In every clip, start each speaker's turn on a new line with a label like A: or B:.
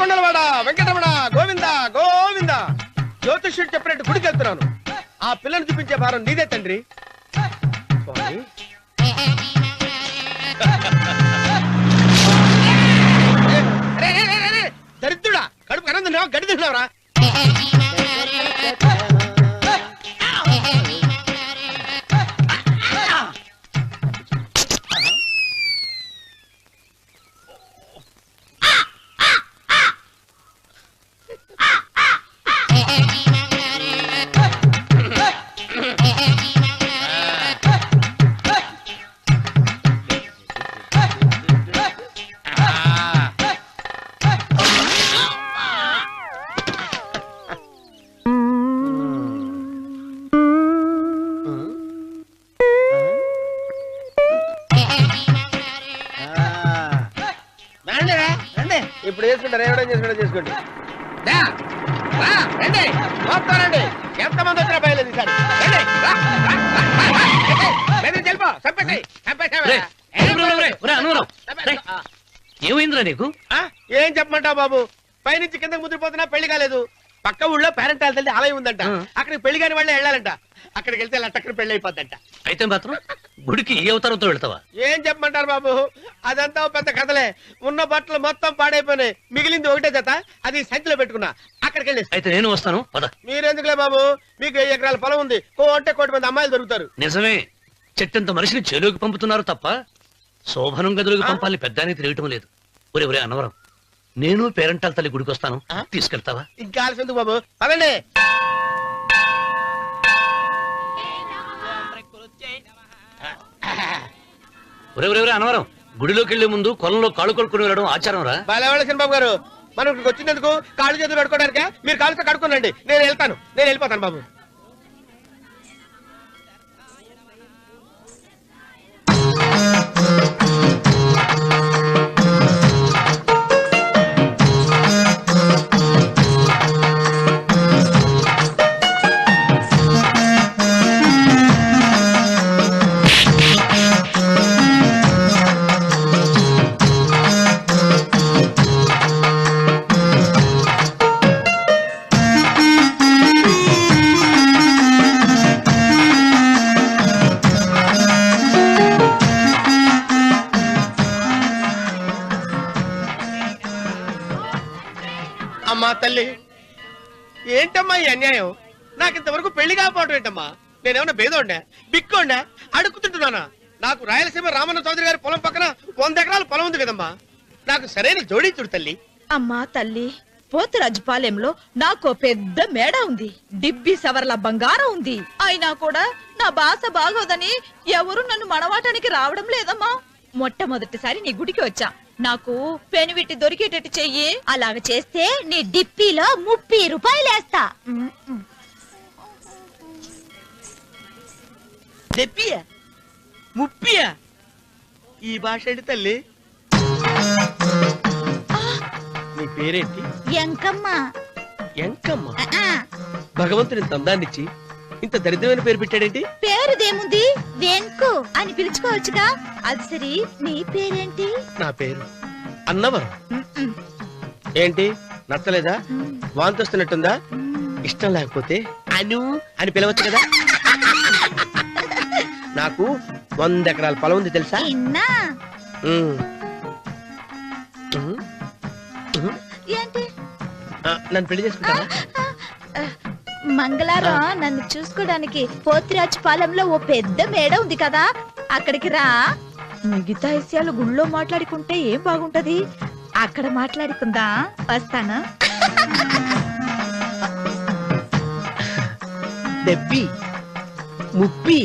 A: ఏడుకొండలవాడ వెంకటరమణ గోవింద గోవింద. జ్యోతిష్యుడు చెప్పినట్టు గుడికి వెళ్తున్నాను. ఆ పిల్లను చూపించే భారం నీదే తండ్రి. స్వామి దరిద్రుడా, కడుపు కరం తిన్నావా గడి తిన్నావరా? ఇప్పుడు చేసుకుంటారు, ఏడో చేసుకుంటా చేసుకోండి. రండి, ఎంతమంది వచ్చినా బయలుదేరి
B: ఏమైందిరా నీకు?
A: ఏం చెప్పమంటావు బాబు, పైనుంచి కిందకు ముద్రపోతున్నా పెళ్లి కాలేదు. పక్క ఊళ్ళో పేరెంటాల తల్లి ఆలయం ఉందంట, అక్కడికి పెళ్లి కాని వాళ్ళే వెళ్ళాలంట. అక్కడికి వెళ్తే లట్టక్కన పెళ్లి అయిపోద్దంట.
B: అయితే మాత్రం గుడికి ఏ అవతారంతో వెళ్తావా?
A: ఏం చెప్పమంటారు బాబు, అదంతా పెద్ద కథలే. ఉన్న బట్టలు మొత్తం పాడైపోయినాయి, మిగిలింది ఒకటే జత, అది సంచిలో పెట్టుకున్నా. అక్కడికి వెళ్ళి
B: అయితే నేను వస్తాను.
A: మీరెందుకులే బాబు, మీకు 1000 ఎకరాల పొలం ఉంది, అంటే 1 కోటి మంది అమ్మాయిలు దొరుకుతారు.
B: నిజమే, చెట్టంత మనిషిని చెరువుకి పంపుతున్నారు తప్ప శోభనం గదులకు పంపాలని పెద్దానికి తెలియటం లేదు. ఒరే అన్నవరం, నేను పేరెంటాల తల్లి గుడికి వస్తాను, తీసుకెళ్తావా?
A: ఇంకా ఆలస్యం ఎందుకు బాబు, పదండి.
B: ఒరే అన్నవరం, గుడిలోకి వెళ్లే ముందు కొలంలో కాళ్ళు కొడుకుని వెళ్ళడం ఆచారం రా.
A: బాలేవాళ్ళ బాబు గారు, మనం ఇక్కడికి వచ్చినందుకు కాళ్ళు చేతులు కడుక్కోవడానికే. మీరు కాళ్ళతో కడుక్కోనండి, నేను వెళ్ళిపోతాను బాబు. అమ్మా తల్లి, ఏంటమ్మా ఈ అన్యాయం? నాకింతవరకు పెళ్లి కాకపోవడం ఏంటమ్మా? నేనేమన్నా బేదోండా, బిక్కోండా, అడుగుతుంటున్నానా? నాకు రాయలసీమ రామన్న చౌదరి గారి పొలం పక్కన 100 ఎకరాల పొలం ఉంది కదమ్మా. నాకు సరైన జోడీ చూడు తల్లి.
C: అమ్మా తల్లి, పోతురాజుపాలెంలో నాకు పెద్ద మేడ ఉంది, డిబ్బి సవర్ల బంగారం ఉంది. అయినా కూడా నా భాష బాగోదని ఎవరు నన్ను మనవాటానికి రావడం లేదమ్మా. మొట్టమొదటిసారి నీ గుడికి వచ్చా, నాకు పెనువిట్టి దొరికేటట్టు చెయ్యి. అలాగ చేస్తే నీ డిప్పీలో 30 రూపాయలు వేస్తా.
A: డిప్పియా 30? ఈ భాష ఏంటి తల్లి? నీ పేరేంటి?
C: ఎంకమ్మ.
A: ఎంకమ్మ? భగవంతుని ఇంత అందాన్నిచ్చి ఇంత దరిద్రమైన పేరు పెట్టాడేంటి?
C: పేరుదేముంది, వెంకు అని పిలుచుకోవచ్చుగా. అది సరి, నీ పేరేంటి?
A: నా పేరు అన్నవరం. ఏంటి నచ్చలేదా? వాంతొస్తున్నట్టుందా? ఇష్టం లేకపోతే అను అని పిలవచ్చు కదా. నాకు 100 ఎకరాల పొలం ఉంది తెలుసా?
C: ఏంటి?
A: నన్ను పెళ్లి చేసుకుంటావా?
C: మంగళారం నన్ను చూసుకోవడానికి పోతిరాజుపాలెంలో ఓ పెద్ద మేడ ఉంది కదా, అక్కడికి రా. మిగతా విషయాలు గుళ్ళో మాట్లాడుకుంటే ఏం బాగుంటది, అక్కడ మాట్లాడుకుందా. వస్తానా?
A: డెబ్బి 30.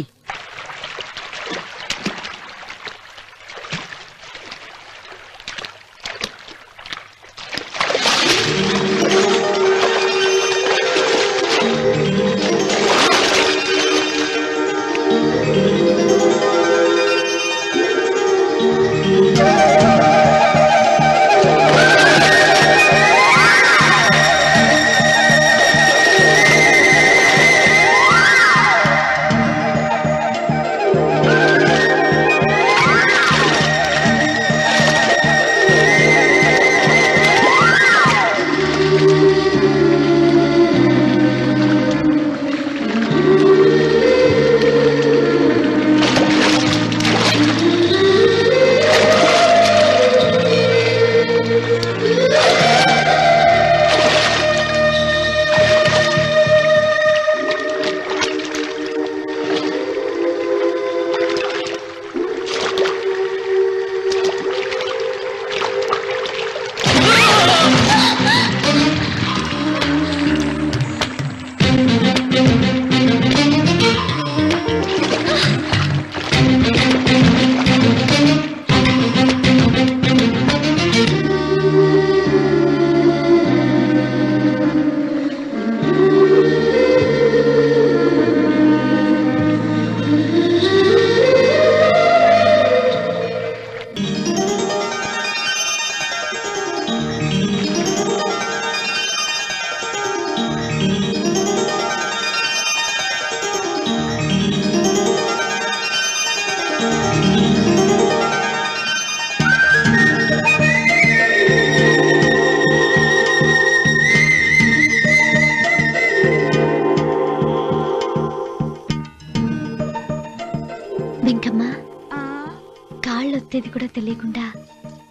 D: చేసేది కూడా తెలియకుండా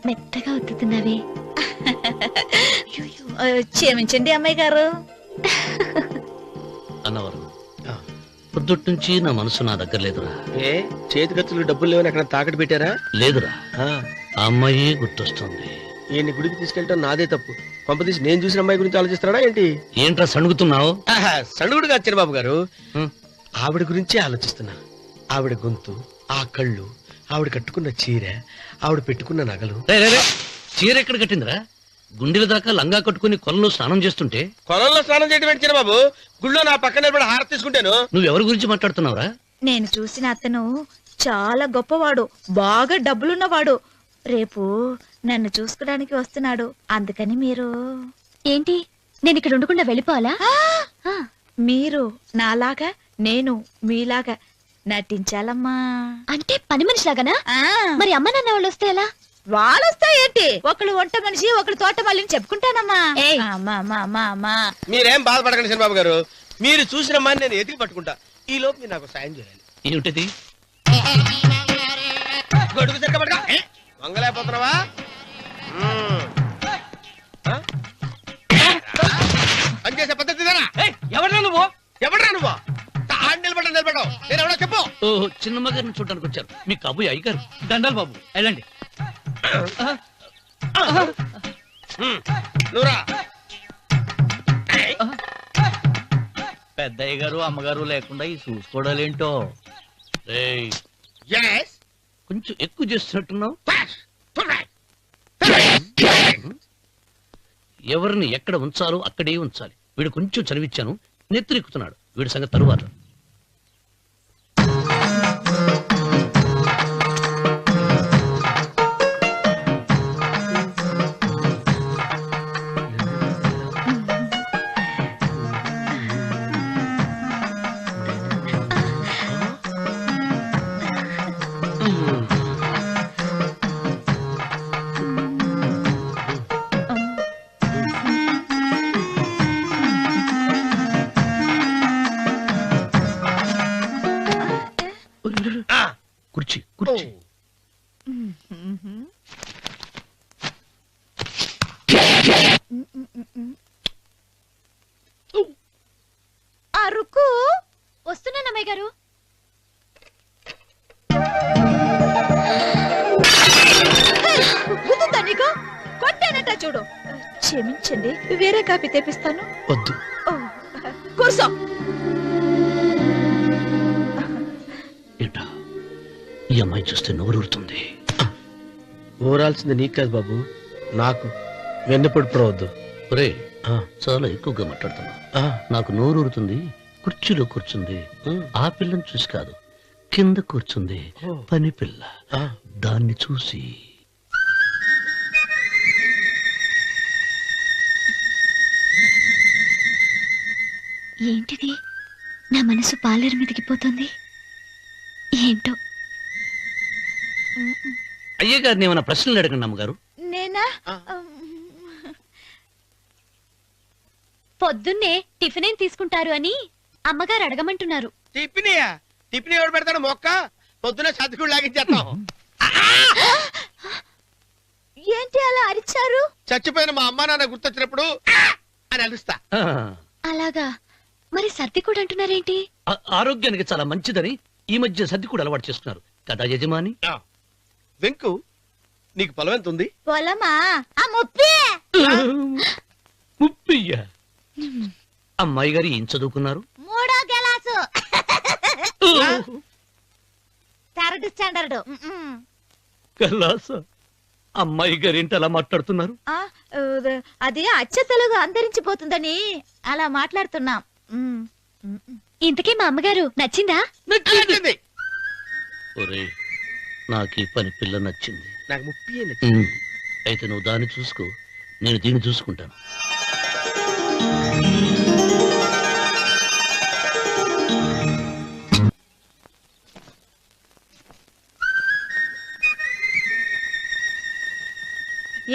D: మెత్తగా ఒత్తుతున్నావే.
C: క్షమించండి అమ్మాయి గారు.
B: అన్నవరం పొద్దుటి నుంచి నా మనసు నా దగ్గర లేదురా.
A: ఏ చేతి ఖర్చులు డబ్బులు లేవని అక్కడ తాకట్టు పెట్టారా?
B: లేదురా,
A: ఆ,
B: ఆ అమ్మాయి గుర్తొస్తుంది.
A: ఈయన్ని గుడికి తీసుకెళ్ళటం నాదే తప్పు. పంపతీసి నేను చూసిన అమ్మాయి గురించి ఆలోచిస్తున్నాడా ఏంటి?
B: ఏంట్రా సణుగుతున్నావు?
A: సణుగుడుగా వచ్చారు బాబు గారు.
B: హ్మ్.
A: ఆవిడ గురించే ఆలోచిస్తున్నా. ఆవిడ గొంతు, ఆ కళ్ళు, ఆవిడ కట్టుకున్న చీర, ఆవిడ పెట్టుకున్న నగలు.
B: చీర ఎక్కడ కట్టిందిరా? గుండెల దాకా లంగా కట్టుకుని కొలంలో స్నానం చేస్తుంటే
A: కొలంలో స్నానం చేయడం ఏంటి బాబు? గుళ్ళో నా పక్కన నిలబడి హారతి తీసుకుంటాను.
B: నువ్వెవరి గురించి మాట్లాడుతున్నావురా?
C: నేను చూసిన అతను చాలా గొప్పవాడు, బాగా డబ్బులున్నవాడు. రేపు నన్ను చూసుకోడానికి వస్తున్నాడు. అందుకని మీరు
D: ఏంటి, నేను ఇక్కడ ఉండకుండా వెళ్ళిపోవాలా? ఆ,
C: మీరు నాలాగా, నేను మీలాగా నటించాలమ్మా.
D: అంటే పని మనిషిలాగానా? మరి అమ్మ నాన్న వాళ్ళు వస్తే ఎలా?
C: వాళ్ళొస్తాయేంటి? ఒకళ్ళు వంట మనిషి, ఒకళ్ళు తోట మళ్ళీ చెప్పుకుంటానమ్మా.
D: ఏయ్.
C: అమ్మా అమ్మా అమ్మా అమ్మా.
A: మీరేం బాధపడకండి చంద్రబాబు గారు. మీరు చూసిన అమ్మాయిని నేను ఎతికి పట్టుకుంటా. ఈ లోపు మీరు నాకు సాయం చేయాలి.
B: ఏమిటిది?
A: గొడుగు సరిగ్గా పట్టుకో. వంగలేకపోతున్నావా? పనిచేసే పద్ధతి
B: ఎవరా నువ్వు?
A: ఎవడరా నువ్వు? నిలబడ్డావు. నేను ఎవడో చెప్పు.
B: ఓ చిన్నమ్మ గారిని చూడడానికి వచ్చారు. మీ కాబోయే అయ్యగారు. దండాలు బాబు, వెళ్ళండి.
A: నువ్వురా.
E: పెద్దయ్య గారు అమ్మగారు లేకుండా ఈ చూసుకోవడాలేంటో.
B: రేయ్,
A: Yes.
B: కొంచెం ఎక్కువ చేస్తున్నట్టున్నావు. ఎవరిని ఎక్కడ ఉంచాలో అక్కడే ఉంచాలి. వీడు కొంచెం చదివిచ్చాను, నెత్తిరెక్కుతున్నాడు. వీడి సంగతి తరువాత. కుర్చీ కుర్చీ.
C: అరుకు
D: వస్తున్నాను అమ్మాయి గారు.
C: గుద్దుతా నీకు? కొట్టానట చూడు. క్షమించండి, వేరే కాపీ తెప్పిస్తాను.
B: వద్దు.
C: ఓ, కూర్చో.
B: ఏంటా ఈ అమ్మాయి చూస్తే నోరూరుతుంది.
A: ఊరాల్సింది నీకు కాదు బాబు, నాకు. వెన్నపొడి పడవద్దు.
B: ఒరే, చాలా ఎక్కువగా మాట్లాడుతున్నా. నాకు నోరూరుతుంది. కుర్చీలో కూర్చుంది. ఆ పిల్లని చూసి కాదు, కింద కూర్చుంది పని పిల్ల. దాన్ని చూసి
D: ఏంటిది, నా మనసు పాలేరు మీదకి పోతుంది. ఏంటో.
B: అయ్యగారిని ఏమైనా ప్రశ్నలు అడగండి అమ్మగారు.
C: నేనా?
D: పొద్దున్నే టిఫిన్ ఏం తీసుకుంటారు అని అమ్మగారు అడగమంటున్నారు.
A: టిఫినియా? టిఫిన్ ఎవడు పెడతాడు? మొక్క పొద్దున సర్దుకుడు లాగించేస్తాం.
C: ఏంటి అలా అరిచారు?
A: చచ్చిపోయిన మా అమ్మా నాన్న గుర్తొచ్చినప్పుడు అని అలుస్తా.
D: అలాగా? మరి సర్ది కూడా అంటున్నారేంటి?
B: ఆరోగ్యానికి చాలా మంచిదని ఈ మధ్య సర్ది కూడా అలవాటు చేస్తున్నారు కదా యజమాని.
A: వెంకు, నీకు పొలం ఎంత ఉంది?
C: పొలమా? ఆ ముప్పి.
B: ముప్పయ్యా? అమ్మాయి గారు ఏం చదువుకున్నారు?
C: 3వ క్లాసు, 3rd స్టాండర్డ్.
B: కలాస. అమ్మాయి గారు ఏంటి అలా మాట్లాడుతున్నారు?
C: అది అచ్చ తెలుగు అంతరించిపోతుందని అలా మాట్లాడుతున్నాం.
D: ఇంతకీ మా అమ్మగారు నచ్చిందా?
A: నచ్చింది.
B: ఒరే, నాకు ఈ పని పిల్ల నచ్చింది.
A: నాకు ముప్పి.
B: అయితే నువ్వు దాన్ని చూసుకో, నేను దీన్ని చూసుకుంటాను.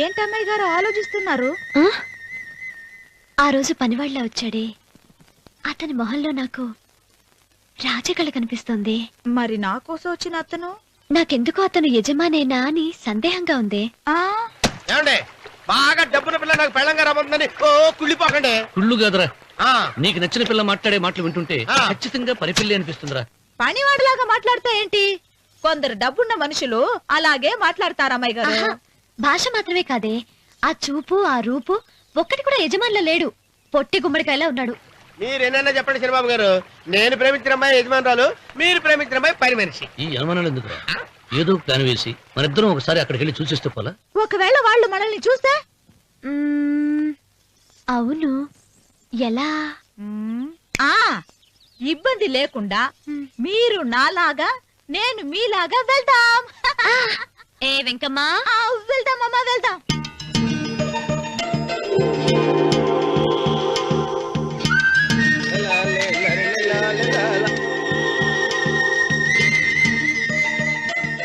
C: ఏంటమ్మాయి గారు ఆలోచిస్తున్నారు?
D: ఆ రోజు పనివాళ్ళ వచ్చాడే, అతని మొహంలో నాకు రాజకళ కనిపిస్తోంది.
C: మరి నా కోసం వచ్చిన అతను
D: నాకెందుకో అతను యజమానేనా అని సందేహంగా ఉంది.
C: ఆ
A: ఏమండి బాగా డబ్బున పిల్ల నాకు పెళ్ళంగా రాబోతుందని ఓ కుళ్ళిపోకండి.
B: కుళ్ళు కాదురా,
A: ఆ,
B: నీకు నచ్చిన పిల్ల మాట్లాడే మాటలు వింటుంటే
A: ఆ.
B: ఖచ్చితంగా పరిపిల్లి అనిపిస్తుందిరా.
C: పనివాడిలాగా మాట్లాడతా ఏంటి? కొందరు డబ్బున్న మనుషులు అలాగే మాట్లాడతారు అమ్మాయి గారు.
D: ఆహా, భాష మాత్రమే కాదే, ఆ చూపు ఆ రూపు ఒక్కటి కూడా యజమానిలో లేడు. పొట్టి గుమ్మడికాయలా ఉన్నాడు.
A: మీరేనన్నా చెప్పండి చంద్రబాబు గారు, నేను ప్రేమించిన అమ్మాయి యజమానురాలు, మీరు ప్రేమించిన అమ్మాయి పని మనిషి.
B: ఈ అనుమానాలు ఎందుకురా? ఏదో ప్లాన్ వేసి మనిద్దరం ఒకసారి అక్కడికి వెళ్ళి చూసేస్తే పోలా?
C: ఒకవేళ వాళ్ళు మనల్ని చూస్తే
D: అవును, ఎలా?
C: ఆ ఇబ్బంది లేకుండా మీరు నాలాగా నేను మీలాగా వెళ్దాం.
D: ఏ వెంకమ్మా,
C: వెళ్దాం అమ్మా వెళ్దాం.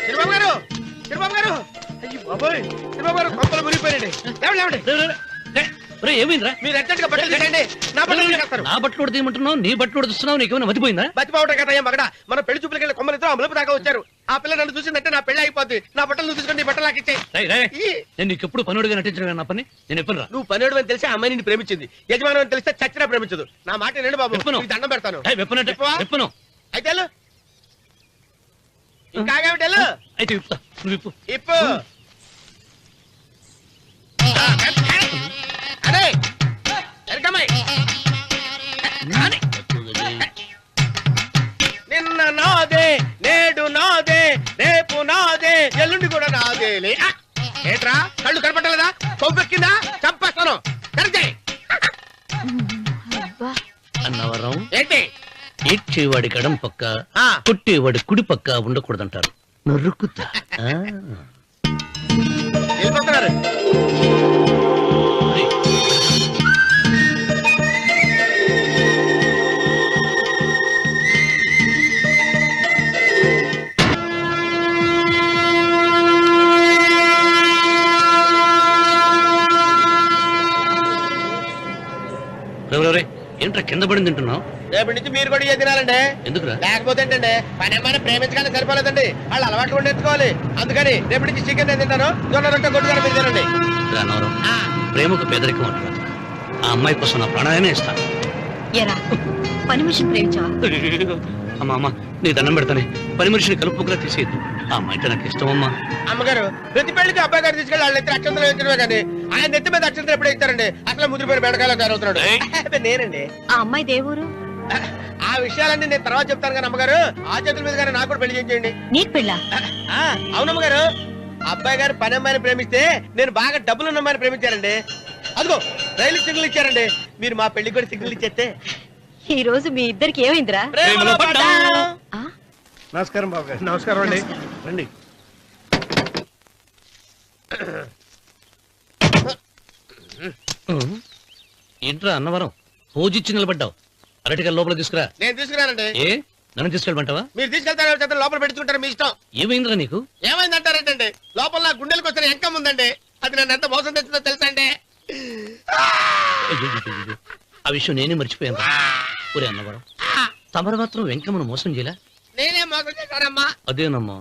A: చంద్రబాబు గారు, చంద్రబాబు గారు, అయ్యో బాబోయ్, చంద్రబాబు గారు కొంపలు మునిగిపోయారండి. లేవండి.
B: ఏమైందిరా?
A: మీరు అర్జెంట్ గా బట్టలు తీసేయండి, నా బట్టలు తీసేస్తారు.
B: నా బట్టలు కూడా తీయమంటున్నావు, నీ బట్టలు కూడా తీస్తున్నావు, నీకేమైనా మతిపోయిందా?
A: బతిపావటం కదా ఏం మగడ, మన పెళ్లి చూపులకి వెళ్ళి కొమ్మలతో అమలుపు దాకా వచ్చారు. ఆ పిల్ల నన్ను చూసిందంటే నా పెళ్లి అయిపోద్ది. నా బట్టలు తీసుకొని బట్టలు నాకు ఇచ్చేయి.
B: రేయ్, రేయ్, నేను నీకు ఎప్పుడు పనుడిగా నటించడం నా పని. నేను ఎప్పుడు రా
A: నువ్వు పనేడు అని తెలిసి ఆ అమ్మాయి నిన్ను ప్రేమించింది, యజమాని అని తెలిస్తే చచ్చినా ప్రేమించదు. నా మాట వినండి బాబు,
B: విప్పను.
A: నీకు దండం పెడతాను.
B: వెప్పనంటే
A: విప్పవా?
B: వెప్పను.
A: అయితే వెళ్ళు. ఇంకా ఆగేమిటి వెళ్ళు.
B: అయితే విప్పుతా, నువ్వు విప్పు.
A: ఇప్పు. అరే ఎరకమ్మాయి, నిన్న నాదే, నేడు నాదే, రేపు నాదే, ఎల్లుండి కూడా నాదేలే. ఏంట్రా కళ్ళు కనపట్టలేదా? కొవ్వెక్కిందా? చంపేస్తాను. కరెక్టే.
B: అన్నవరం
A: ఏంటి?
B: ఏడ్చేవాడి గడం పక్క,
A: ఆ.
B: కొట్టేవాడి కుడి పక్క ఉండకూడదంటారు. నరుక్కుతా.
A: వెళ్ళిపోతున్నారు.
B: ఏంట్రా కింద పడింది తింటున్నావు?
A: రేపటి నుంచి మీరు కూడా ఇదే తినాలండి.
B: ఎందుకురా?
A: లేకపోతే ఏంటండి, పని ఏమైనా ప్రేమించగానే సరిపోలేదండి, వాళ్ళు అలవాటు కూడా నేర్చుకోవాలి. అందుకని రేపటి నుంచి చికెన్ నేను తింటాను, జొన్న రొట్టె కొట్టుకొని మీరు తినండి.
B: అన్నవరం, ప్రేమకు పేదరికం అంటున్నారు. ఆ అమ్మాయి కోసం నా ప్రాణాలనే ఇస్తాను.
C: ఎరా పని మనిషిని ప్రేమించావా?
B: అమ్మా అమ్మ, నీ దండం పెడతానే, పని మనిషిని కలుపుకులా తీసేయద్దు. ఆ అమ్మాయి అంటే నాకు ఇష్టం అమ్మా.
A: అమ్మగారు, ప్రతి పెళ్లికి అబ్బాయి గారు తీసుకెళ్ళి వాళ్ళ ఎత్తి అక్షంతలు వేయించడమే కానీ ఆయన నెత్తి మీద అక్షంతలు ఎప్పుడే ఇస్తారండి? అసలు ముదిరిపోయిన బెడకాయలు తయారవుతున్నాడు. నేనండి.
C: ఆ అమ్మాయి దేవురు
A: ఆ విషయాలన్నీ నేను తర్వాత చెప్తాను కానీ అమ్మగారు, ఆ చేతుల మీద కానీ నాకు కూడా పెళ్లి చేయండి.
C: నీకు పెళ్ళా?
A: అవునమ్మగారు, అబ్బాయి గారు పని అమ్మాయిని ప్రేమిస్తే నేను బాగా డబ్బులున్న అమ్మాయిని ప్రేమించారండి. అదిగో రైలు సిగ్నల్ ఇచ్చారండి. మీరు మా పెళ్లికి కూడా సిగ్నల్ ఇచ్చేస్తే.
C: ఈ రోజు మీ ఇద్దరికి ఏమైందిరా?
A: ప్రేమలో పడ్డాం.
F: నమస్కారం బాబు గారు. నమస్కారం అండి. రండి.
B: ఏంట్రా అన్నవరం, పోజిచ్చి నిలబడ్డావు? అరటిగా లోపల తీసుకురా.
A: నేను తీసుకున్నానండి.
B: ఏ నన్ను తీసుకెళ్ళమంటావా?
A: మీరు తీసుకెళ్తారో చేత లోపల పెట్టుకుంటారు, మీ ఇష్టం.
B: ఏమైందిరా నీకు?
A: ఏమైందంటారేంటండి, లోపల నా గుండెలకు వచ్చిన ఎంకం ఉందండి, అది నన్ను ఎంత మోసం తెచ్చిందో తెలుసా అండి.
B: అయ్యో, ఆ విషయం నేనే మర్చిపోయాను. ఒరే అన్నవరం, తమరు మాత్రం వెంకమ్మను మోసం చేయలే?
A: నేనే మోసం చేశానమ్మా.
B: అదేనమ్మా,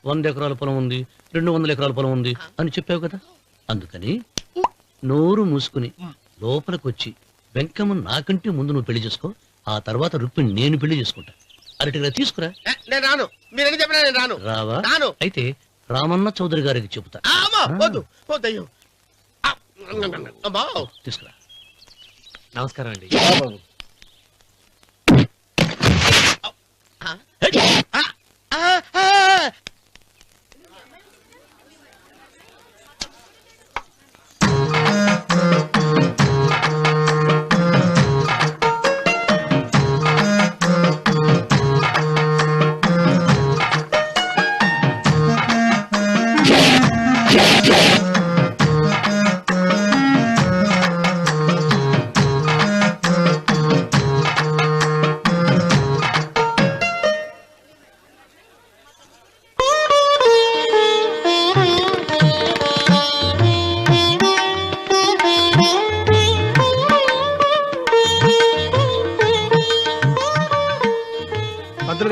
B: 100 ఎకరాల పొలం ఉంది, 200 ఎకరాల పొలం ఉంది అని చెప్పావు కదా. అందుకని నోరు మూసుకుని లోపలికి వచ్చి వెంకమ్మను నాకంటే ముందు నువ్వు పెళ్లి చేసుకో. ఆ తర్వాత రుక్మిణి నేను పెళ్లి చేసుకుంటా. అరటిగా తీసుకురా.
A: నేను రాను, మీరని చెప్పినా నేను రాను.
B: రావా?
A: రాను.
B: అయితే రామన్న చౌదరి గారికి చెబుతా.
A: అమ్మా, వద్దు వద్దయ్యో. అమ్మా,
B: తీసుకురా.
E: నమస్కారం అండి.
F: బాబు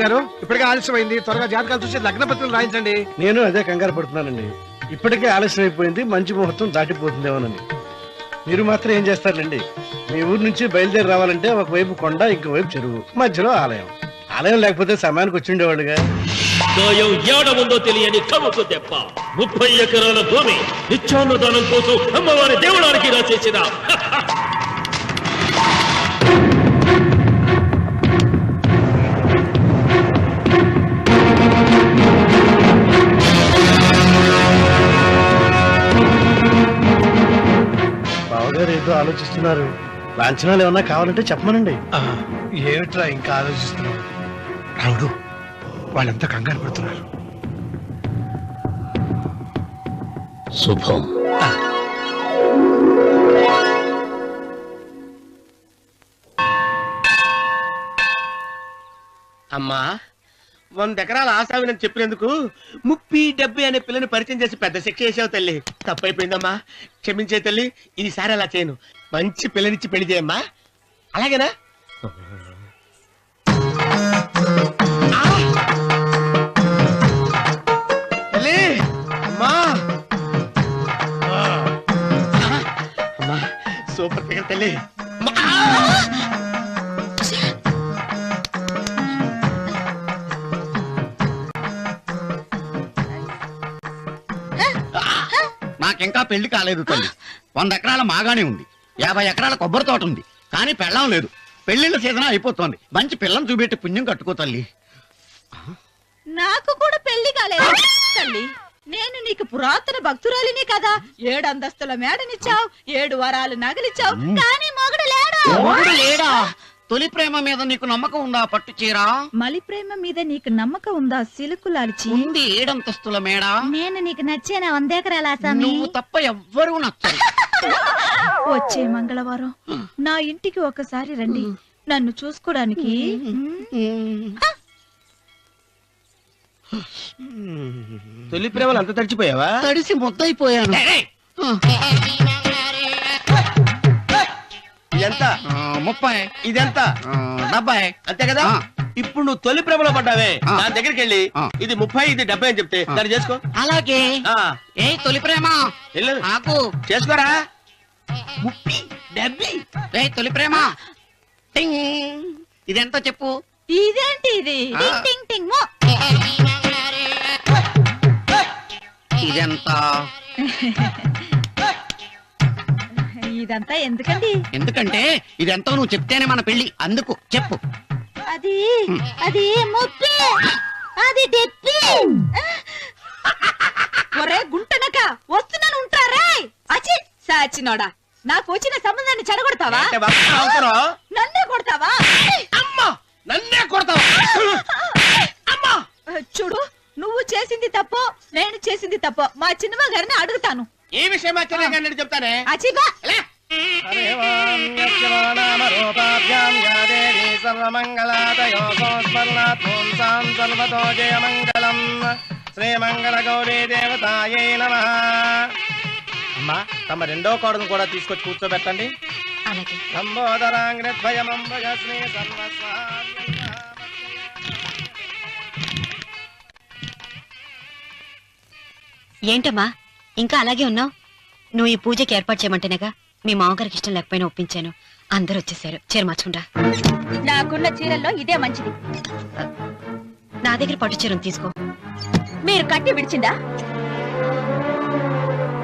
F: గారు ఇప్పటికే ఆలస్యమైంది, త్వరగా జాతకాలు చూసి లగ్న పత్రికలు రాయించండి. నేను అదే కంగారు పడుతున్నానండి. ఇప్పటికే ఆలస్యం అయిపోయింది, మంచి ముహూర్తం దాటిపోతుందేమోనని. మీరు మాత్రం ఏం చేస్తారండి? మీ ఊరు నుంచి బయలుదేరి రావాలంటే ఒకవైపు కొండ, ఇంకోవైపు చెరువు, మధ్యలో ఆలయం. ఆలయం లేకపోతే సమయానికి వచ్చి ఉండేవాళ్ళుగా.
G: ఏడముందో తెలియని కవుకు దెబ్బ 30 ఎకరాల భూమి నిత్యాన్నదానం కోసం అమ్మవారి దేవుడానికి రాసేసిన
F: బావగారు ఏదో ఆలోచిస్తున్నారు. లాంఛనాలు ఏమన్నా కావాలంటే చెప్పమనండి.
H: ఏమిట్రా ఇంకా ఆలోచిస్తున్నావు? రావుడు, వాళ్ళంతా కంగారు పడుతున్నారు.
B: శుభం.
A: అమ్మా 100 ఎకరాల ఆశావినని చెప్పినందుకు 30-70 అనే పిల్లని పరిచయం చేసి పెద్ద శిక్ష చేసావు తల్లి. తప్పైపోయిందమ్మా, క్షమించే తల్లి. ఈసారి అలా చేయను. మంచి పిల్లనిచ్చి పెళ్లి చేయమ్మా. అలాగేనా? తల్లి, అమ్మా, అమ్మా, సూపర్ ఫిగర్ తల్లి.
I: నాకింకా పెళ్లి కాలేదు తల్లి. 100 ఎకరాల మాగానే ఉంది, 50 ఎకరాల కొబ్బరి తోట ఉంది, కానీ పెళ్ళం లేదు. పెళ్లిళ్ళ సీజన్ అయిపోతుంది. మంచి పిల్లని చూపెట్టి పుణ్యం కట్టుకో తల్లి.
C: నాకు కూడా పెళ్లి కాలేదు తల్లి. నేను నీకు పురాతన భక్తురాలిని కదా. 7 అంతస్తుల మేడనిచ్చావు, 7 వరాలు నగలిచ్చావు, కానీ మొగుడు లేడు.
I: మొగుడు లేడా? తొలి ప్రేమ మీద నీకు నమ్మకం ఉందా? పట్టు చీరా.
C: మలి ప్రేమ మీద నీకు నమ్మకం ఉందా? సిలుకులాల్చి
I: ఉంది 7 అంతస్తుల మేడ.
D: నేను నీకు నచ్చేనా 100 ఎకరాల ఆసామి?
I: నువ్వు తప్ప ఎవ్వరూ నచ్చరు.
C: వచ్చే మంగళవారం నా ఇంటికి ఒకసారి రండి, నన్ను చూసుకోడానికి.
A: తొలి ప్రేమలు అంత తడిచిపోయావా?
I: తడిసి ముద్దయిపోయాను.
A: ఎంత?
I: 30.
A: ఇదెంత?
I: 70.
A: అంతే కదా. ఇప్పుడు నువ్వు తొలి ప్రేమలో పడ్డావే, దాని దగ్గరికి వెళ్ళి ఇది 30 ఇది 70 అని చెప్తే దాన్ని చేసుకో.
I: అలాగే. ఏ తొలి ప్రేమ నాకు
A: చేసుకోరా. 30 70.
I: ఏ తొలి ప్రేమ టింగ్. ఇదెంత చెప్పు.
C: ఇదేంటి ఇది?
D: టింగ్ టింగ్ టింగ్ మో.
I: ఇదెంత?
C: ఇదంతా ఎందుకండి?
I: ఎందుకంటే ఇదెంతో నువ్వు చెప్తేనే మన పెళ్లి. అందుకు చెప్పు.
D: అది అది ముప్పి, అది డెప్పి.
C: ఒరే గుంటనక, వస్తున్నాను ఉంటారా? అచి సాచినోడా, నాకు వచ్చిన సంబంధాన్ని చెడగొడతావా? నన్నే కొడతావా?
A: అమ్మా, నన్నే కొడతావా? అమ్మా,
C: చూడు, నువ్వు చేసింది తప్పో నేను చేసింది తప్పో మా చిన్నమ్మ గారిని అడుగుతాను.
A: ఈ విషయం మా చెల్లె గారిని చెప్తానే.
C: అచిబా
A: శ్రీమంగళ గౌరీ దేవతాయై నమః. అమ్మా, తమ రెండో కోడను కూడా తీసుకొచ్చి కూర్చోబెట్టండి.
D: అలాగే. ఏంటమ్మా ఇంకా అలాగే ఉన్నావు? నువ్వు ఈ పూజకి ఏర్పాటు చేయమంటేనేగా మీ మామగారికి ఇష్టం లేకపోయినా ఒప్పించాను. అందరూ వచ్చేసారు. చీర మార్చుకుంటా.
C: నాకున్న చీరల్లో ఇదే మంచిది.
D: నా దగ్గర పట్టు చీరను తీసుకో.
C: మీరు కట్టి విడిచిందా?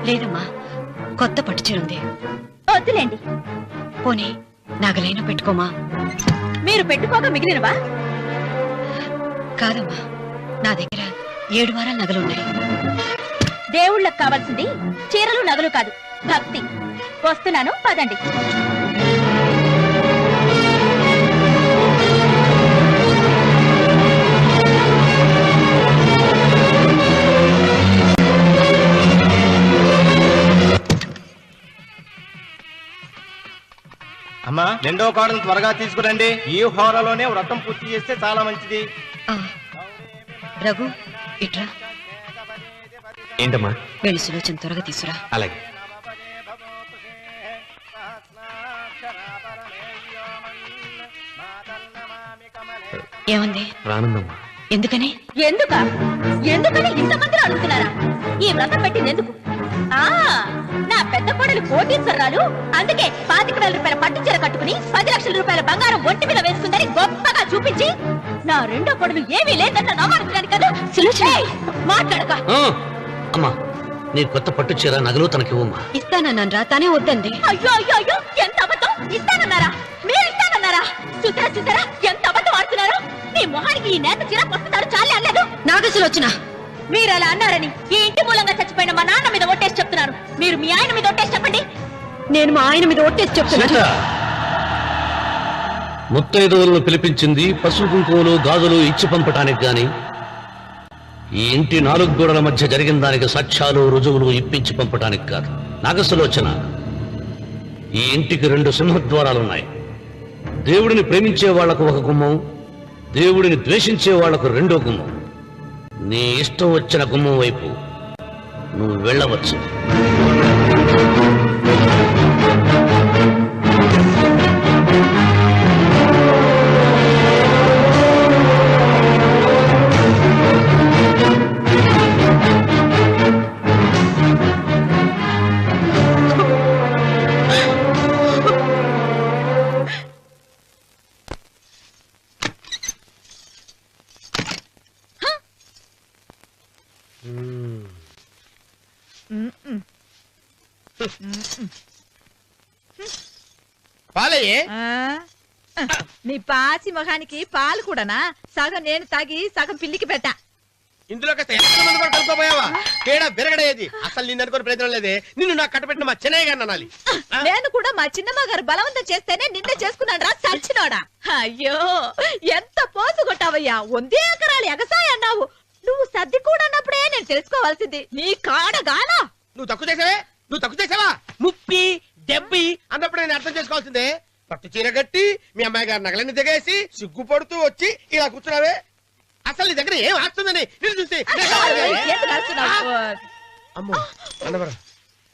D: లేదమ్మా, కొత్త పట్టు చీర ఉంది.
C: వద్దులేండి.
D: పోనీ నగలైనా పెట్టుకోమా.
C: మీరు పెట్టుకోక మిగిలినవా?
D: కాదమ్మా, నా దగ్గర 7 వారాల నగలున్నాయి.
C: దేవుళ్ళకి కావాల్సింది చీరలు నగలు కాదు, భక్తి. వస్తున్నాను, పదండి.
A: అమ్మా, రెండో కోడను త్వరగా తీసుకురండి. ఈ హోరలోనే వ్రతం పూర్తి చేస్తే చాలా మంచిది.
D: రఘు, ఇట్రా.
E: ఏంటమ్మా?
D: వెళ్ళి సులోచన త్వరగా తీసురా.
E: అలాగే.
D: ఏముంది?
E: రానుందమ్మా.
D: ఎందుకని?
C: ఎందుకని ఇంతమంది అడుగుతున్నారా? ఈ వ్రతం పెట్టింది ఎందుకు? నా పెద్ద కోడలు కోటీశ్వరరాలు, అందుకే 25,000 రూపాయల పట్టు చీర కట్టుకుని 10 లక్షల రూపాయల బంగారం ఒంటి మీద వేసుకుందని గొప్పగా చూపించి నా రెండో కోడలు ఏమీ లేదన్న నమ్మకానికి కదా మాట్లాడక.
B: అమ్మా, నీ కొత్త పట్టు చీర నగలు తనకి ఇవ్వమ్మా.
D: ఇస్తానన్నారా, తానే వద్దండి.
C: అయ్యో అయ్యో అయ్యో, ఎంత అబద్ధం! ఇస్తానన్నారా? మీరు ఇస్తానన్నారా? చూసారా చూసారా ఎంత అబద్ధం ఆడుతున్నారు? నీ మొహానికి ఈ నేత చీర వస్తున్నాడు చాలే అనలేదు.
D: నాగసులోచన,
C: మీరు అలా అన్నారని ఈ ఇంటి మూలంగా చచ్చిపోయిన మా నాన్న మీద ఒట్టేసి చెప్తున్నారు. మీరు మీ ఆయన మీద ఒట్టేసి చెప్పండి.
D: నేను మా ఆయన మీద ఒట్టేసి చెప్తున్నా.
B: ముత్తైదువులను పిలిపించింది పసుపు కుంకుమలు గాజులు ఇచ్చి పంపటానికి గాని, ఈ ఇంటి 4 గోడల మధ్య జరిగిన దానికి సాక్ష్యాలు రుజువులు ఇప్పించి పంపటానికి కాదు. నాగసులోచన, ఈ ఇంటికి 2 సింహద్వారాలున్నాయి. దేవుడిని ప్రేమించే వాళ్లకు ఒక గుమ్మం, దేవుడిని ద్వేషించే వాళ్లకు 2వ గుమ్మం. నీ ఇష్టం వచ్చిన గుమ్మం వైపు నువ్వు వెళ్ళవచ్చు.
A: పాలయ్యే.
C: నీ పాసి మొహానికి పాలు కూడానా? సగం నేను తాగి సగం పిల్లికి పెట్టా.
A: ఇందులో కలుపుకోపోయావా? తేడా విరగడేది. అసలు నిన్ను అనుకుని ప్రయత్నం లేదే. నిన్ను నాకు కట్టబెట్టిన మా చెన్నయ్య గారిని అనాలి.
C: నేను కూడా మా చిన్నమ్మ గారు బలవంతం చేస్తేనే నిన్నే చేసుకున్నాను రా చచ్చినోడా. అయ్యో, ఎంత పోసు కొట్టావయ్యా! 100 ఎకరాలు ఎగసాయి అన్నావు. నువ్వు సర్ది కూడా అన్నప్పుడే నేను తెలుసుకోవాల్సింది. నీ కాడగానా?
A: నువ్వు తక్కువ చేసావా? ముప్పి దెబ్బి అన్నప్పుడు నేను అర్థం చేసుకోవాల్సిందే. పట్టు చీర కట్టి మీ అమ్మాయి గారు నగలన్నీ దిగేసి సిగ్గుపడుతూ వచ్చి ఇలా కూర్చున్నావే. అసలు నీ దగ్గర ఏం ఆస్తుంది నేను చూసి. అమ్మో అన్నవరం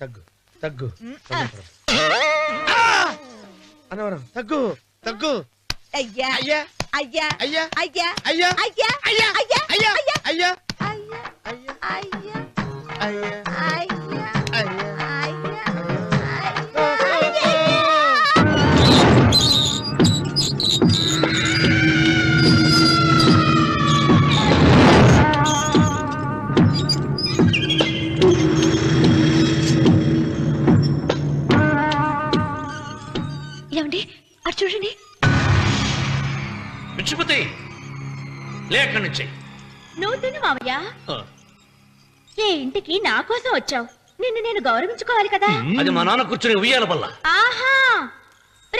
A: తగ్గు తగ్గు అన్నవరం తగ్గు తగ్గు.
C: అయ్యా
A: అయ్యా
C: అయ్యా
A: అయ్యా
C: అయ్యా
A: అయ్యా
C: అయ్యా
A: అయ్యా
C: అయ్యా
A: అయ్యా
C: అయ్యా
A: అయ్యా
C: అయ్యా
A: అయ్యా
C: అయ్యా
A: అయ్యా అయ్యా.
D: ఏమండి అటు చూడండి.
B: పిచ్చిపోతే లేక నుంచి
C: నువ్వు తిను మావయ్య. ఏ ఇంటికి నా కోసం వచ్చావు? నిన్ను నేను గౌరవించుకోవాలి కదా.
B: అది మా నాన్న కూర్చుని ఉయ్యాల వల్ల.
C: ఆహా,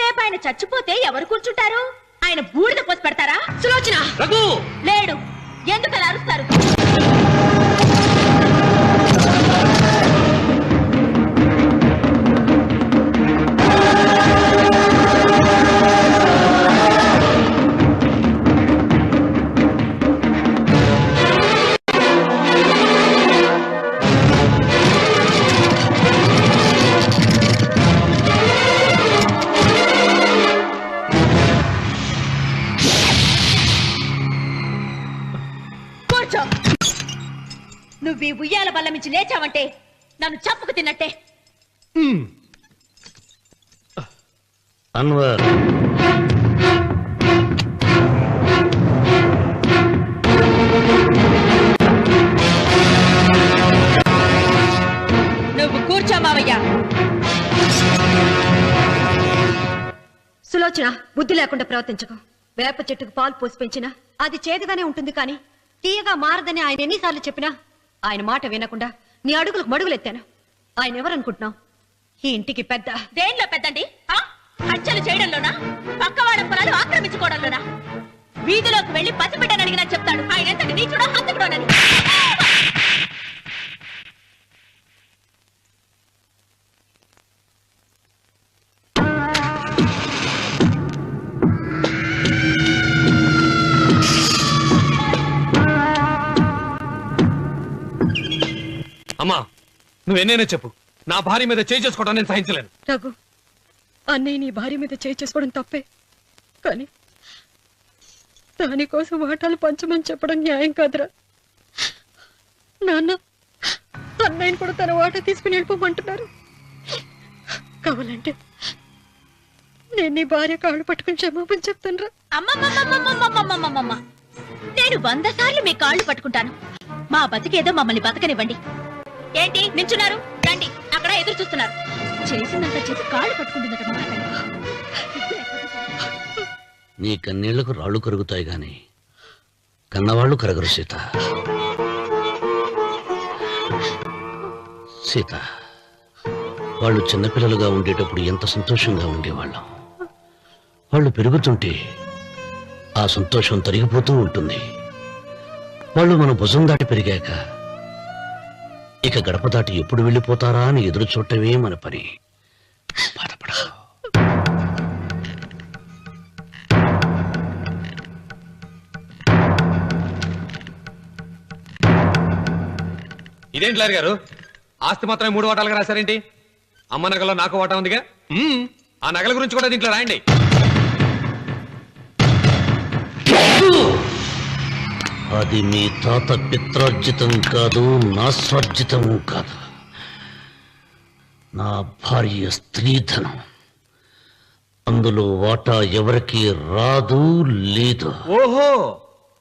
C: రేపు ఆయన చచ్చిపోతే ఎవరు కూర్చుంటారు? ఆయన బూడిద పోసి పెడతారా? సులోచన
B: రఘు
C: లేడు. ఎందుకు అలా అరుస్తారు? నువ్వు ఈ ఉయ్యాల బల్ల మించి లేచావంటే నన్ను చప్పుకు తిన్నట్టే.
B: అన్వర్,
C: నువ్వు కూర్చో మావయ్య.
D: సులోచన, బుద్ధి లేకుండా ప్రవర్తించకు. వేప చెట్టుకు పాలు పోసి పెంచినా అది చేదుగానే ఉంటుంది, కానీ తీయగా మారదని ఆయన ఎన్నిసార్లు చెప్పినా ఆయన మాట వినకుండా నీ అడుగులకు మడుగులెత్తాను. ఆయన ఎవరనుకుంటున్నావు? ఈ ఇంటికి పెద్ద.
C: దేనిలో పెద్దండి? హత్యలు చేయడంలోనా? పక్కవాడ పొలాలు ఆక్రమించుకోవడంలోనా? వీధిలోకి వెళ్లి పసిబిడ్డని అడిగినా చెప్తాడు ఆయన ఎంతటి నీచుడో హంతకుడోనని.
E: అమ్మా, నువ్వెన్నైనా చెప్పు, నా భార్య మీద చేయి చేసుకోవడం నేను సహించలేను.
D: రఘు, అన్నయ్య నీ భార్య మీద చేయి చేసుకోవడం తప్పే, కానీ దానికోసం వాటాలు పంచమని చెప్పడం న్యాయం కాదురా. నాన్న అన్నయ్యని కూడా తన వాటా తీసుకుని వెళ్ళిపోమంటున్నారు. కావాలంటే నేను నీ భార్య కాళ్ళు పట్టుకుని క్షమాపణ చెప్తాను.
C: అమ్మమ్మమ్మమ్మమ్మమ్మమ్మమ్మమ్మ నేను 100 సార్లు మీ కాళ్ళు పట్టుకుంటాను. మా బతికేదో మమ్మల్ని బతకనివ్వండి. ఏంటి నించున్నారు? రండి, అక్కడ ఎదురు చూస్తున్నారు. చేసిందంతా చేసి కాళ్ళు పట్టుకుంటుందట మా అతను.
B: నీ కన్నీళ్లకు రాళ్ళు కరుగుతాయి గాని కన్నవాళ్ళు కరగరు సీత. సీత, వాళ్ళు చిన్నపిల్లలుగా ఉండేటప్పుడు ఎంత సంతోషంగా ఉండేవాళ్ళం. వాళ్ళు పెరుగుతుంటే ఆ సంతోషం తరిగిపోతూ ఉంటుంది. వాళ్ళు మన భుజం దాటి పెరిగాక ఇక గడప దాటి ఎప్పుడు వెళ్ళిపోతారా అని ఎదురు చూడటమే మన పని. బాధపడ.
E: ఇదేంటి లారీ గారు, ఆస్తి మాత్రమే 3 వాటాలుగా రాశారేంటి? అమ్మ నగలో నాకు వాటా ఉందిగా. ఆ నగల గురించి కూడా దీంట్లో రాయండి.
B: అది మీ తాత పిత్రార్జితం కాదు, నా స్వార్జితం కాదు. నా భార్య స్త్రీధనం. అందులో వాటా ఎవరికి రాదు లేదు.
E: ఓహో,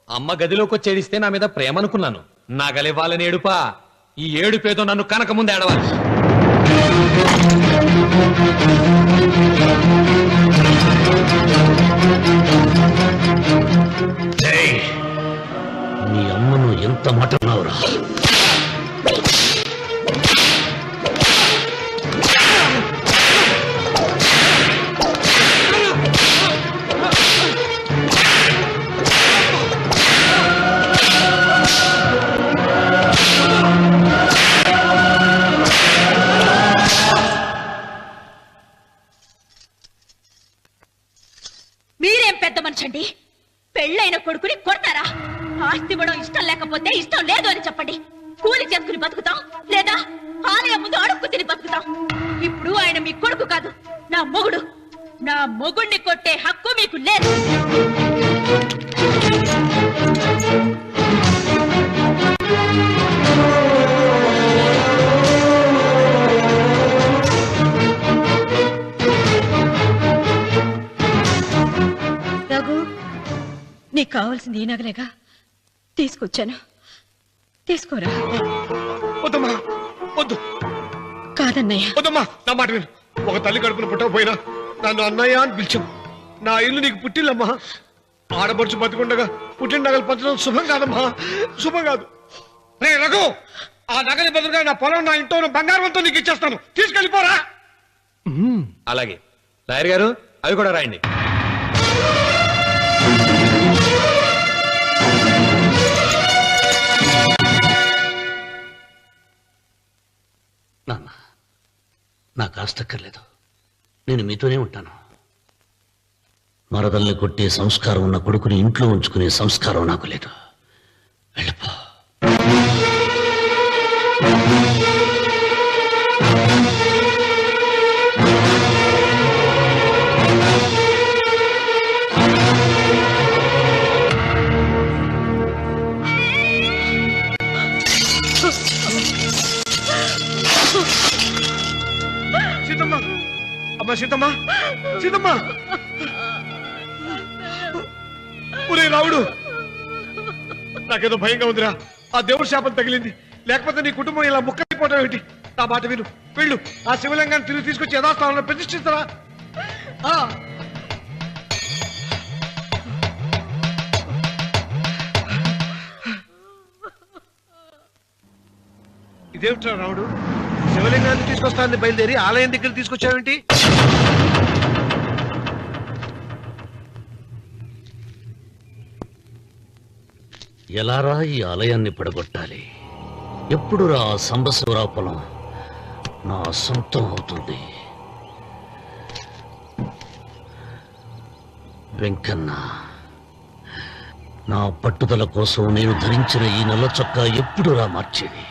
E: అమ్మ గదిలోకి వచ్చేడిస్తే నా మీద ప్రేమ అనుకున్నాను. నగలివ్వాలని ఏడుపా. ఈ ఏడుపేదో నన్ను కనక ముందు ఏడవాలి.
B: మీ అమ్మను ఎంత మాట అన్నావురా?
C: మీరేం పెద్ద మనిషండి, పెళ్ళైన కొడుకుని కొడతారా? ఆస్తి ఇవ్వడం ఇష్టం లేకపోతే ఇష్టం లేదు అని చెప్పండి. కూలి చేసుకుని బతుకుతాం, లేదా ఆలయం ముందు అడుక్కు తిని బతుకుతాం. ఇప్పుడు ఆయన మీ కొడుకు కాదు, నా మొగుడు. నా మొగుడిని కొట్టే హక్కు మీకు లేదు.
D: రఘు, నీకు కావాల్సింది ఈ నగలేగా, తీసుకొచ్చాను. తీసుకోరా.
A: వద్దమ్మా, వద్దు.
D: కాదన్నయ్య.
A: వద్దమ్మా, నా మాట విను. ఒక తల్లి కడుపున పుట్టకపోయినా నన్ను అన్నయ్య అని పిలిచావు. నా ఇల్లు నీకు పుట్టిల్లమ్మా. ఆడపడుచు బతికుండగా పుట్టిన నగలు పంచడం శుభం కాదమ్మా, శుభం కాదు. రే రఘు, ఆ నగలి బదులుగా నా పొలం, నా ఇంట్లో బంగారంతో నీకు ఇచ్చేస్తాను. తీసుకెళ్ళిపోరా.
E: అలాగే లాయర్ గారు, అవి కూడా రాయండి.
B: నాన్న, నాకు ఆస్తక్కర్లేదు. నేను మీతోనే ఉంటాను. మరదల్ని కొట్టే సంస్కారం ఉన్న కొడుకుని ఇంట్లో ఉంచుకునే సంస్కారం నాకు లేదు. వెళ్ళిపో.
A: సీతమ్మ, అమ్మా సీతమ్మ, సీతమ్మ. ఒరే రావుడు, నాకేదో భయంగా ఉందిరా. ఆ దేవుడి శాపం తగిలింది. లేకపోతే నీ కుటుంబం ఇలా ముక్కైపోవడం ఏమిటి? నా మాట విను, వెళ్ళు. ఆ శివలింగాన్ని తిరిగి తీసుకొచ్చి యథాస్థానంలో ప్రతిష్ఠిస్తారా? ఇదేమిట్రా రావుడు, శివలింగాన్ని తీసుకొస్తానని బయలుదేరి ఆలయం దగ్గర తీసుకొచ్చావేంటి?
B: ఎలారా ఈ ఆలయాన్ని పడగొట్టాలి? ఎప్పుడు రా సంబశివరావు పొలం నా సొంతం అవుతుంది? వెంకన్న, నా పట్టుదల కోసం నేను ధరించిన ఈ నల్ల చొక్కా ఎప్పుడు రా మార్చేది?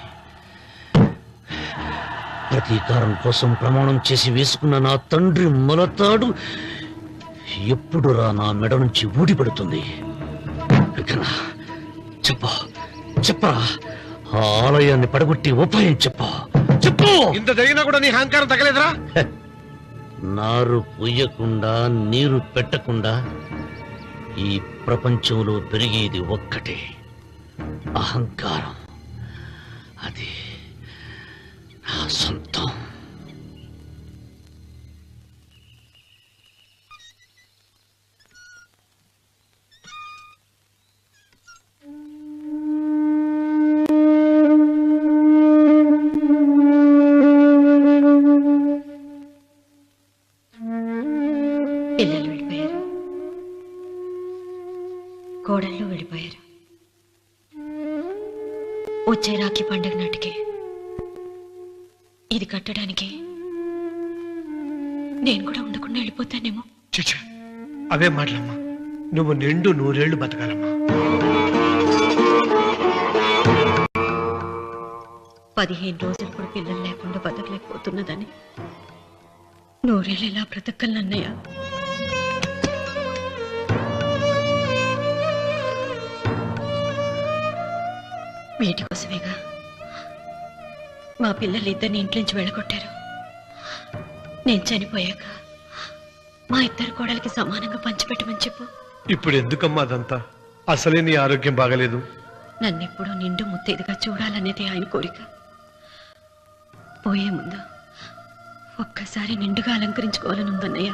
B: ప్రతీకారం కోసం ప్రమాణం చేసి వేసుకున్న నా తండ్రి మొలతాడు ఎప్పుడు రా నా మెడ నుంచి ఊడిపడుతుంది? వికనా చెప్పు చెప్పరా ఆ ఆలయాన్ని పడగొట్టి ఉపాయం చెప్పు చెప్పు.
F: ఇంత జరిగినా కూడా నీ అహంకారం తగ్గలేదురా?
B: నారు పొయ్యకుండా నీరు పెట్టకుండా ఈ ప్రపంచంలో పెరిగేది ఒక్కటే, అహంకారం. అది నా సొంతం.
D: పిల్లలు వెళ్ళిపోయారు, కోడళ్ళు వెళ్ళిపోయారు. వచ్చే రాఖీ పండుగ నాటికి ఇది కట్టడానికి నేను కూడా ఉండకుండా వెళ్ళిపోతానేమో.
H: చిచ్చా అవే మాటలమ్మా. నువ్వు నిండు 100 ఏళ్ళు బతకాలమ్మా.
D: 15 రోజులు కూడా పిల్లలు లేకుండా బతకలేకపోతున్నదని 100 ఏళ్ళు ఎలా బ్రతకలన్నయ్య? వీటి కోసమేగా మా పిల్లలిద్దరిని ఇంట్లోంచి వెళ్ళగొట్టారు. నేను చనిపోయాక మా ఇద్దరు కోడలికి సమానంగా పంచిపెట్టమని చెప్పు.
H: ఇప్పుడు ఎందుకమ్మా అదంతా? అసలే నీ ఆరోగ్యం బాగలేదు.
D: నన్నెప్పుడూ నిండు ముత్తైదుగా చూడాలనేది ఆయన కోరిక. పోయే ముందు ఒక్కసారి నిండుగా అలంకరించుకోవాలని ఉందన్నయ్య.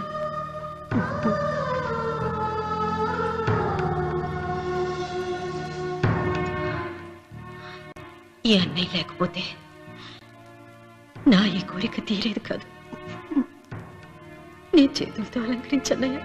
D: ఈ అన్నయ్య లేకపోతే నా ఈ కోరిక తీరేది కాదు. నీ చేతులతో అలంకరించన్నయ్య.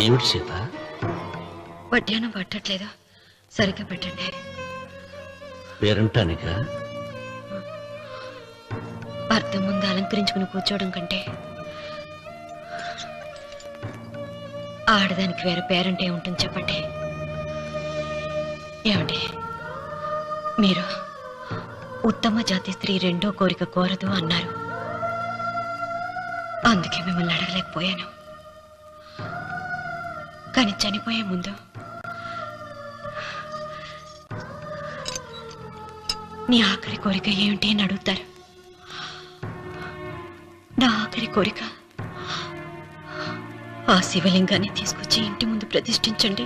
B: ఏమిటి సీత?
D: వడ్డానం పట్టట్లేదు, సరిగ్గా పెట్టండి.
B: పేరంటానిక
D: అర్థం ముందు అలంకరించుకుని కూర్చోవడం కంటే ఆడదానికి వేరే పేరంటే ఉంటుంది చెప్పండి. ఏమండి, మీరు ఉత్తమ జాతి స్త్రీ రెండో కోరిక కోరదు అన్నారు. అందుకే మిమ్మల్ని అడగలేకపోయాను. కానీ చనిపోయే ముందు నీ ఆఖరి కోరిక ఏమిటి అని అడుగుతారు. నా ఆఖరి కోరిక ఆ శివలింగాన్ని తీసుకొచ్చి ఇంటి ముందు ప్రతిష్ఠించండి.